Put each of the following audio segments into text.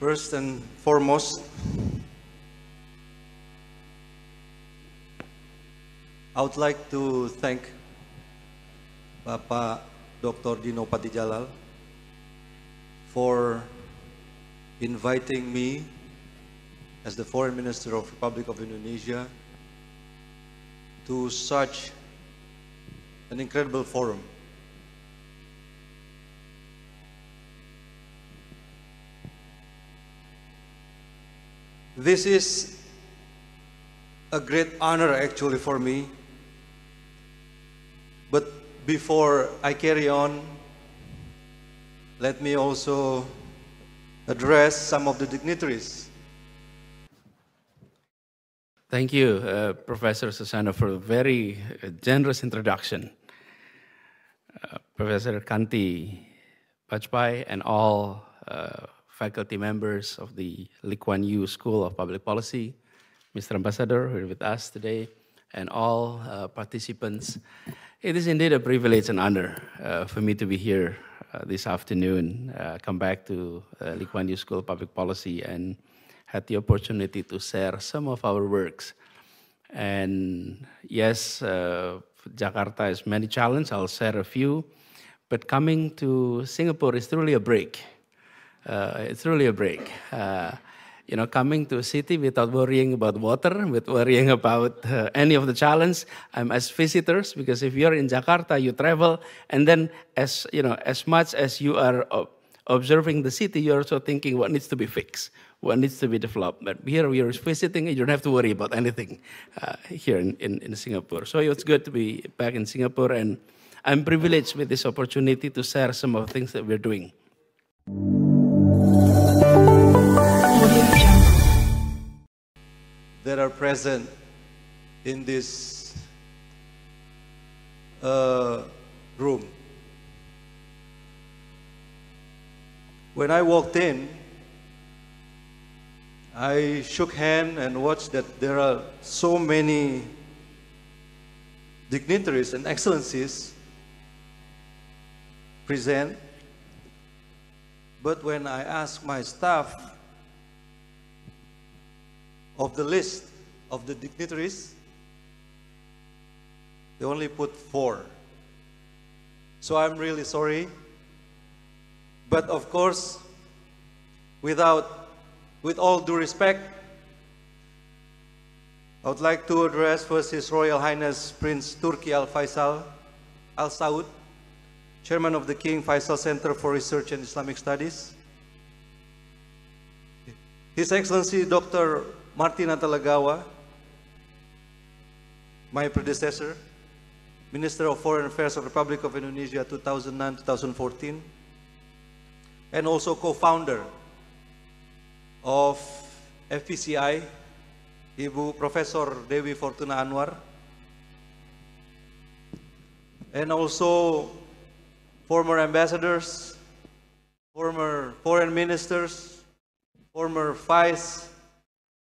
First and foremost, I would like to thank Bapak Dr. Dino Patijalal for inviting me as the Foreign Minister of Republic of Indonesia to such an incredible forum. This is a great honor actually for me. But before I carry on, let me also address some of the dignitaries. Thank you, Professor Susano, for a very generous introduction. Professor Kanti Bajpai and all faculty members of the Lee Kuan Yew School of Public Policy, Mr. Ambassador, who are with us today, and all participants. It is indeed a privilege and honor for me to be here this afternoon, come back to Lee Kuan Yew School of Public Policy and had the opportunity to share some of our works. And yes, Jakarta has many challenges. I'll share a few. But coming to Singapore is truly a break. It's really a break. You know, coming to a city without worrying about water, with worrying about any of the challenge. I'm as visitors, because if you're in Jakarta, you travel, and then as you know, as much as you are observing the city, you're also thinking what needs to be fixed, what needs to be developed. But here we are visiting, you don't have to worry about anything here in Singapore. So it's good to be back in Singapore, and I'm privileged with this opportunity to share some of the things that we're doing. That are present in this room. When I walked in, I shook hands and watched that there are so many dignitaries and excellencies present. But when I asked my staff of the list of the dignitaries, they only put 4. So I'm really sorry. But of course, with all due respect, I would like to address first His Royal Highness Prince Turki Al Faisal Al Saud, Chairman of the King Faisal Center for Research and Islamic Studies, His Excellency Dr. Martin Natalegawa, my predecessor, Minister of Foreign Affairs of the Republic of Indonesia 2009-2014, and also co-founder of FPCI, Ibu Professor Dewi Fortuna Anwar, and also former ambassadors, former foreign ministers, former vice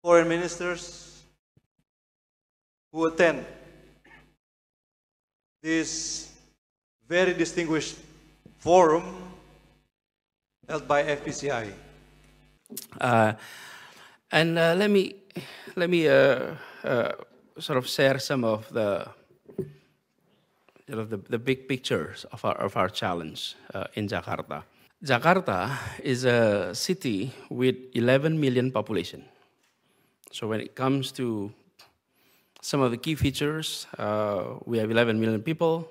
foreign ministers who attend this very distinguished forum held by FPCI. And let me sort of share some of the the big pictures of our challenge in Jakarta. Jakarta is a city with 11 million population. So when it comes to some of the key features, we have 11 million people,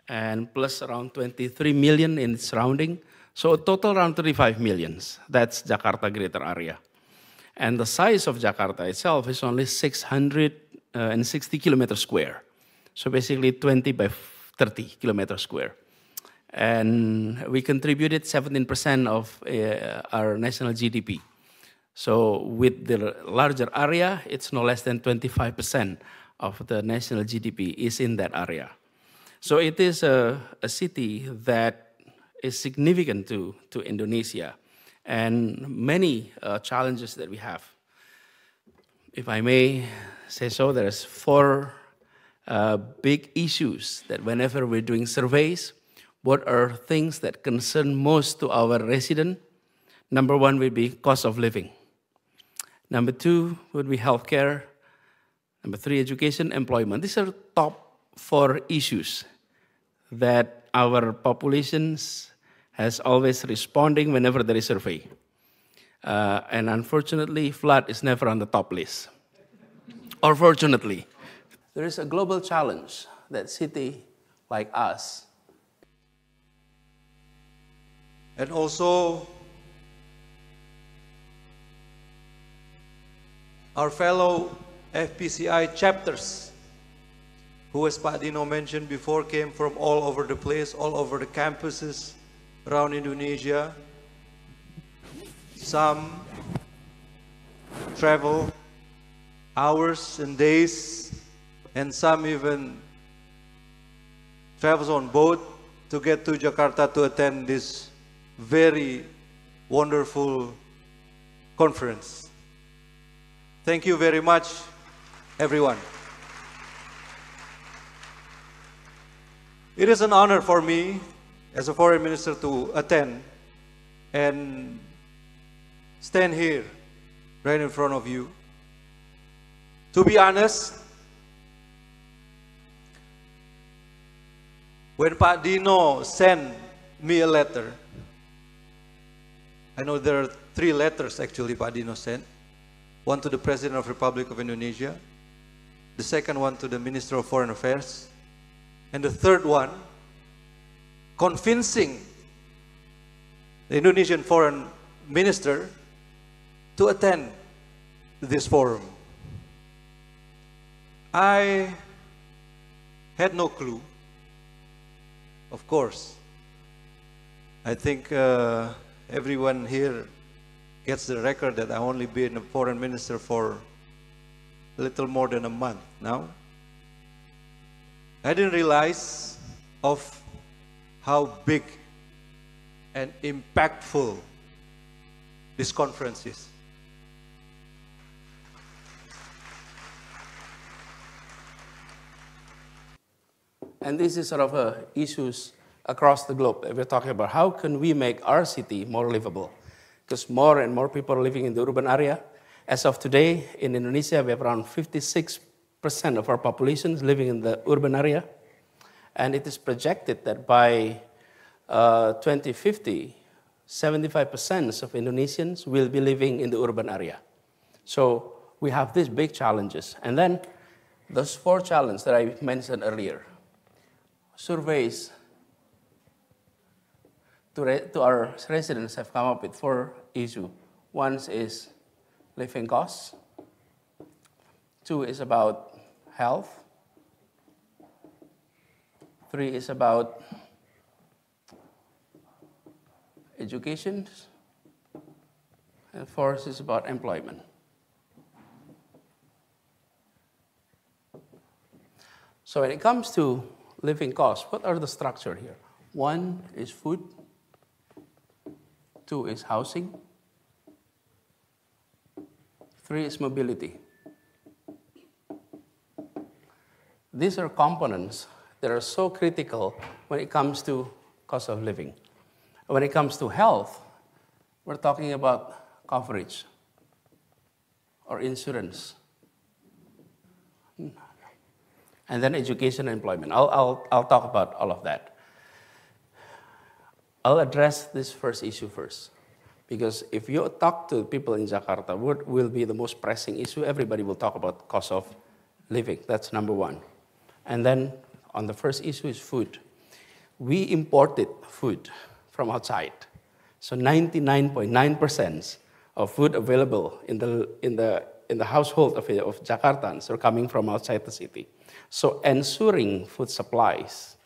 and plus around 23 million in surrounding. So a total around 35 millions. That's Jakarta greater area. And the size of Jakarta itself is only 660 kilometers square. So basically 20 by 30 kilometers square. And we contributed 17% of our national GDP. So with the larger area, it's no less than 25% of the national GDP is in that area. So it is a city that is significant to Indonesia, and many challenges that we have. If I may say so, there's 4 big issues that whenever we're doing surveys, what are things that concern most to our residents, Number one would be cost of living. Number two would be healthcare. Number three, education, employment. These are top 4 issues that our populations has always responding whenever there is a survey. And unfortunately, flood is never on the top list. Or fortunately, there is a global challenge that city like us. And also, our fellow FPCI chapters, who, as Pak Dino mentioned before, came from all over the place, all over the campuses around Indonesia. Some travel hours and days, and some even travels on boat to get to Jakarta to attend this very wonderful conference. Thank you very much, everyone. It is an honor for me as a foreign minister to attend and stand here right in front of you. To be honest, when Pak Dino sent me a letter, I know there are 3 letters actually Pak Dino sent. One to the President of the Republic of Indonesia, the second one to the Minister of Foreign Affairs, and the third one convincing the Indonesian Foreign Minister to attend this forum. I had no clue, of course. I think everyone here gets the record that I only been a foreign minister for a little more than a month now. I didn't realize of how big and impactful this conference is. And this is sort of issues across the globe. We're talking about how can we make our city more livable? Because more and more people are living in the urban area. As of today, in Indonesia, we have around 56% of our population living in the urban area. And it is projected that by 2050, 75% of Indonesians will be living in the urban area. So we have these big challenges. And then those 4 challenges that I mentioned earlier. Surveys to our residents have come up with 4 issues. One is living costs. 2 is about health. 3 is about education. And 4 is about employment. So when it comes to living costs, what are the structure here? 1 is food. 2 is housing. 3 is mobility. These are components that are so critical when it comes to cost of living. When it comes to health, we're talking about coverage or insurance. And then education and employment. I'll talk about all of that. I'll address this first issue first. Because if you talk to people in Jakarta, what will be the most pressing issue? Everybody will talk about cost of living. That's number 1. And then on the first issue is food. We imported food from outside. So 99.9% of food available in the household of Jakartans are coming from outside the city. So ensuring food supplies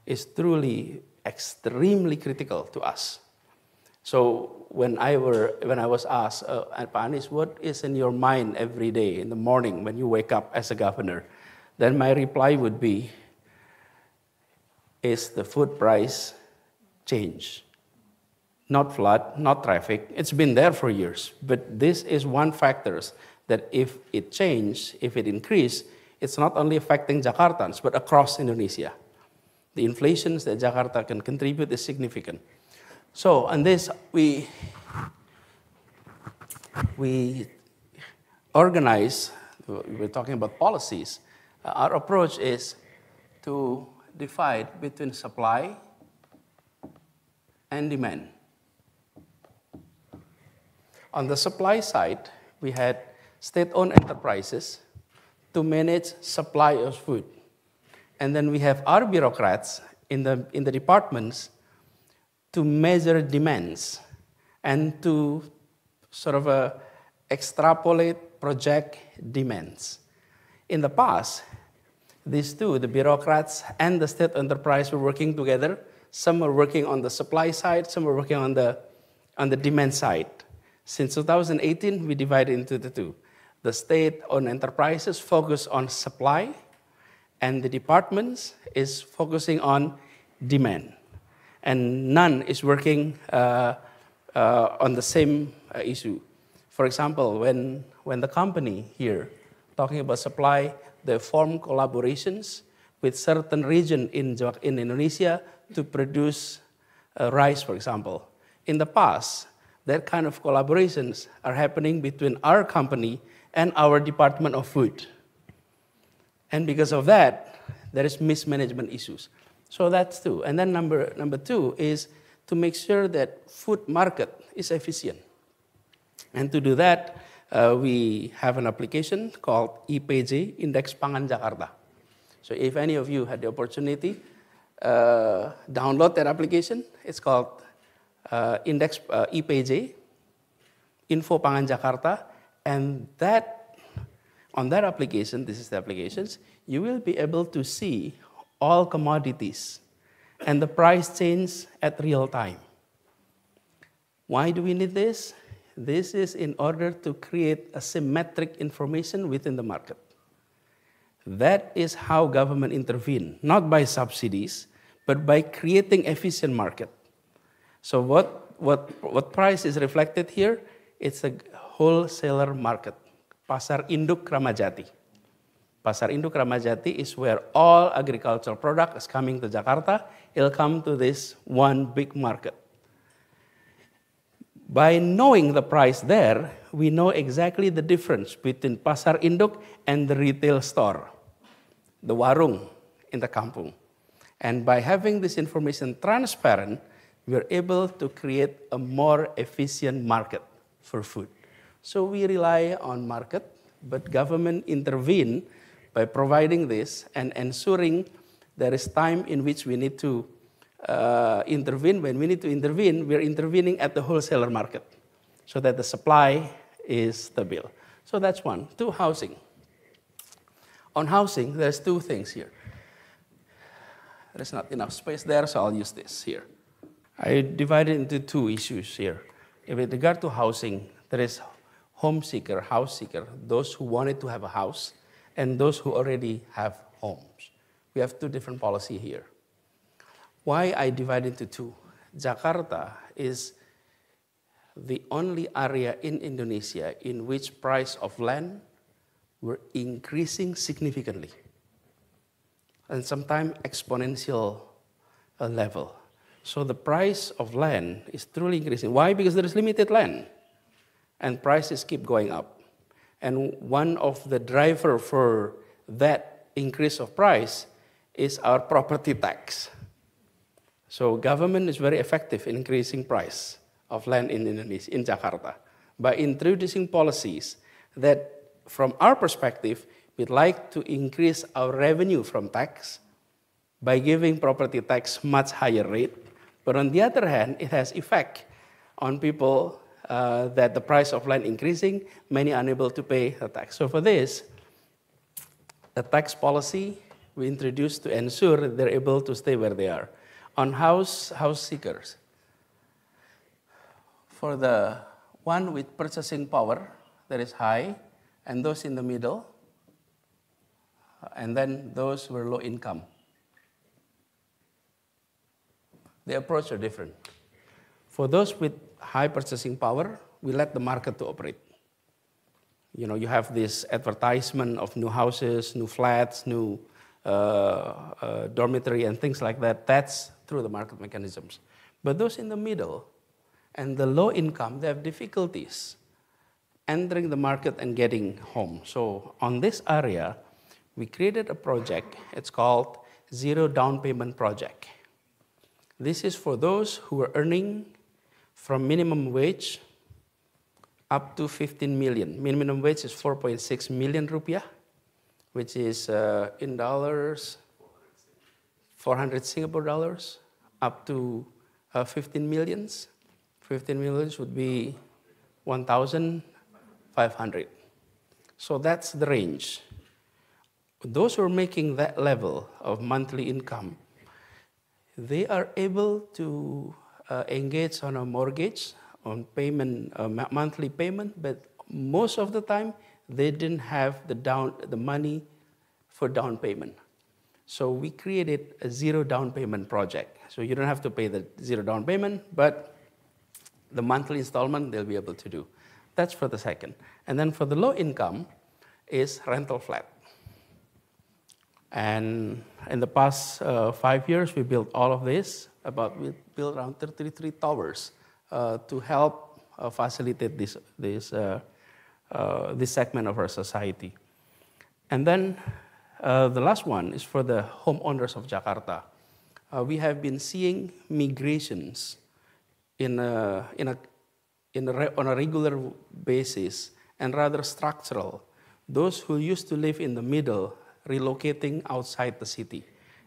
is truly extremely critical to us. So when I was asked, Pak Anies, what is in your mind every day in the morning when you wake up as a governor? Then my reply would be, is the food price change? Not flood, not traffic. It's been there for years. But this is one factor that if it changes, if it increases, it's not only affecting Jakartans, but across Indonesia. The inflation that Jakarta can contribute is significant. So on this, we we organize, we're talking about policies, our approach is to divide between supply and demand. On the supply side, we had state-owned enterprises to manage supply of food. And then we have our bureaucrats in the departments to measure demands and to sort of extrapolate, project demands. In the past, these two, the bureaucrats and the state enterprise, were working together. Some were working on the supply side, some were working on the demand side. Since 2018, we divided into the two. The state-owned enterprises focus on supply, and the departments is focusing on demand. And none is working on the same issue. For example, when the company here, talking about supply, they form collaborations with certain region in Indonesia to produce rice, for example. In the past, that kind of collaborations are happening between our company and our Department of Food. And because of that, there is mismanagement issues. So that's two. And then number two is to make sure that food market is efficient. And to do that, we have an application called IPJ, Indeks Pangan Jakarta. So if any of you had the opportunity, download that application. It's called Indeks IPJ, Info Pangan Jakarta, and on that application, this is the applications, you will be able to see all commodities and the price change at real time. Why do we need this? This is in order to create a symmetric information within the market. That is how government intervene, not by subsidies, but by creating efficient market. So what price is reflected here? It's a wholesaler market, Pasar Induk Kramat Jati. Pasar Induk Kramat Jati is where all agricultural product is coming to Jakarta. It'll come to this one big market. By knowing the price there, we know exactly the difference between Pasar Induk and the retail store, the warung in the kampung. And by having this information transparent, we are able to create a more efficient market for food. So we rely on market, but government intervene by providing this and ensuring there is time in which we need to intervene. When we need to intervene, we're intervening at the wholesaler market so that the supply is stable. So that's one. Two, housing. On housing, there's two things here. There's not enough space there, so I'll use this here. I divided into two issues here. With regard to housing, there is home seeker, house seeker, those who wanted to have a house, and those who already have homes. We have two different policies here. Why I divide into two? Jakarta is the only area in Indonesia in which price of land were increasing significantly, and sometimes exponential level. So the price of land is truly increasing. Why? Because there is limited land, and prices keep going up. And one of the drivers for that increase of price is our property tax. So government is very effective in increasing price of land in Indonesia, in Jakarta, by introducing policies that, from our perspective, we'd like to increase our revenue from tax by giving property tax much higher rate. But on the other hand, it has effect on people that the price of land increasing, many unable to pay the tax. So for this, the tax policy we introduced to ensure that they're able to stay where they are. On house seekers, for the one with purchasing power that is high, and those in the middle, and then those who are low income. The approach are different. For those with high purchasing power, we let the market to operate. You know, you have this advertisement of new houses, new flats, new dormitory and things like that. That's through the market mechanisms. But those in the middle and the low income, they have difficulties entering the market and getting home. So on this area, we created a project. It's called Zero Down Payment Project. This is for those who are earning from minimum wage up to 15 million. Minimum wage is 4.6 million rupiah, which is in dollars, 400 Singapore dollars, up to 15 millions. 15 millions would be 1,500. So that's the range. Those who are making that level of monthly income, they are able to engage on a mortgage, on payment, monthly payment, but most of the time they didn't have the money for down payment. So we created a zero down payment project. So you don't have to pay the zero down payment, but the monthly installment they'll be able to do. That's for the second. And then for the low income is rental flat. And in the past 5 years, we built all of this. We built around 33 towers to help facilitate this segment of our society. And then the last one is for the homeowners of Jakarta. We have been seeing migrations on a regular basis and rather structural. Those who used to live in the middle relocating outside the city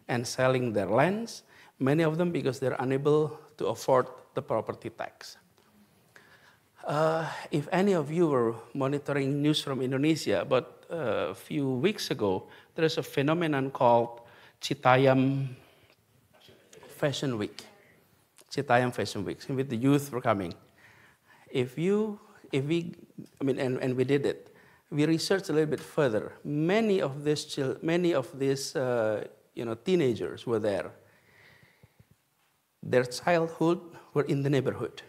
and selling their lands, many of them because they're unable to afford the property tax. If any of you were monitoring news from Indonesia, but a few weeks ago, there's a phenomenon called Citayam Fashion Week. Citayam Fashion Week, with the youth were coming. And we did it. We researched a little bit further. Many of these teenagers were there. Their childhood were in the neighborhood.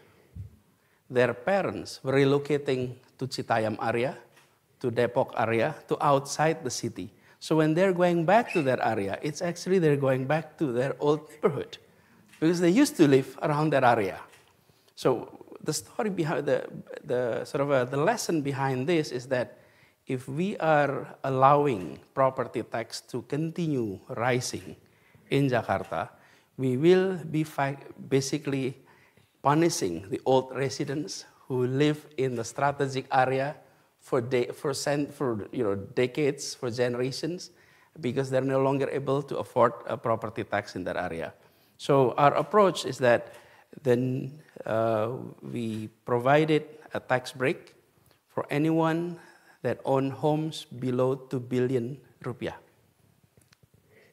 Their parents were relocating to Citayam area, to Depok area, to outside the city. So when they're going back to that area, it's actually they're going back to their old neighborhood because they used to live around that area. So the story behind the lesson behind this is that if we are allowing property tax to continue rising in Jakarta, we will be basically punishing the old residents who live in the strategic area for decades, for generations, because they're no longer able to afford a property tax in that area. So our approach is that then we provided a tax break for anyone that own homes below 2 billion rupiah.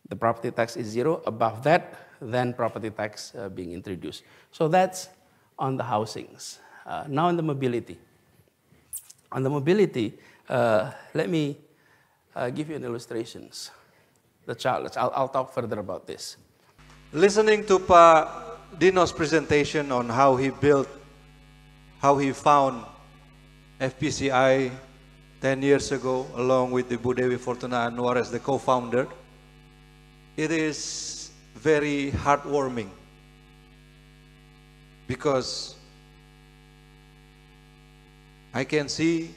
The property tax is zero. Above that, then property tax being introduced. So that's on the housings. Now on the mobility. On the mobility, let me give you an illustrations. I'll talk further about this. Listening to Pa Dino's presentation on how he found FPCI 10 years ago, along with Ibu Dewi Fortuna Anwar as the co-founder, it is very heartwarming because I can see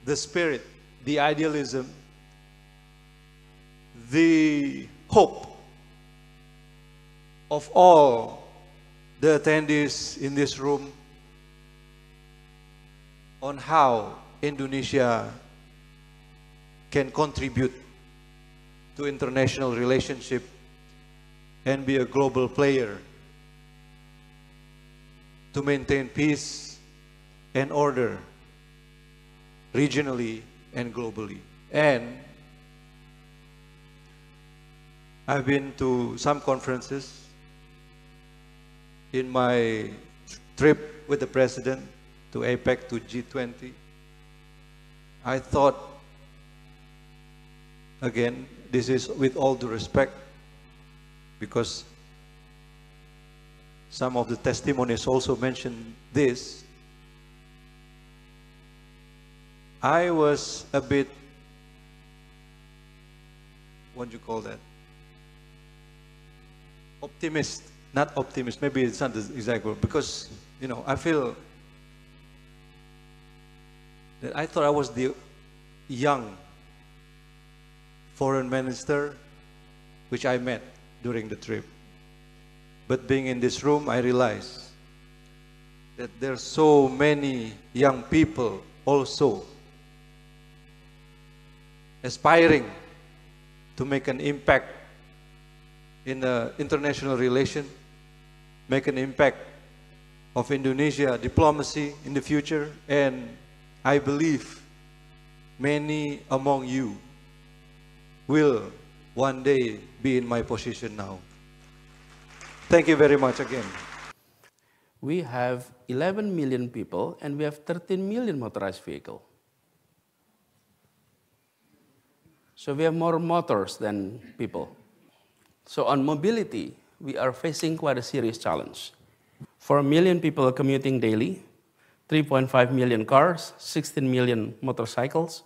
the spirit, the idealism, the hope of all the attendees in this room on how Indonesia can contribute to international relationship and be a global player to maintain peace and order regionally and globally. And I've been to some conferences in my trip with the President to APEC, to G20. I thought, again, this is with all due respect, because some of the testimonies also mentioned this. I was a bit, what do you call that? Optimist, not optimist, maybe it's not the exact word, because, I feel that I thought I was the young foreign minister which I met during the trip. But being in this room, I realized that there are so many young people also aspiring to make an impact in international relation, make an impact of Indonesia diplomacy in the future, and I believe many among you will one day be in my position now. Thank you very much again. We have 11 million people and we have 13 million motorized vehicles. So we have more motors than people. So on mobility, we are facing quite a serious challenge. 4 million people are commuting daily, 3.5 million cars, 16 million motorcycles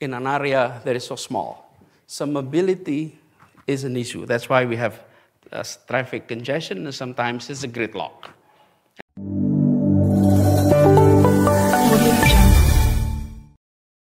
in an area that is so small. So mobility is an issue. That's why we have traffic congestion and sometimes it's a gridlock.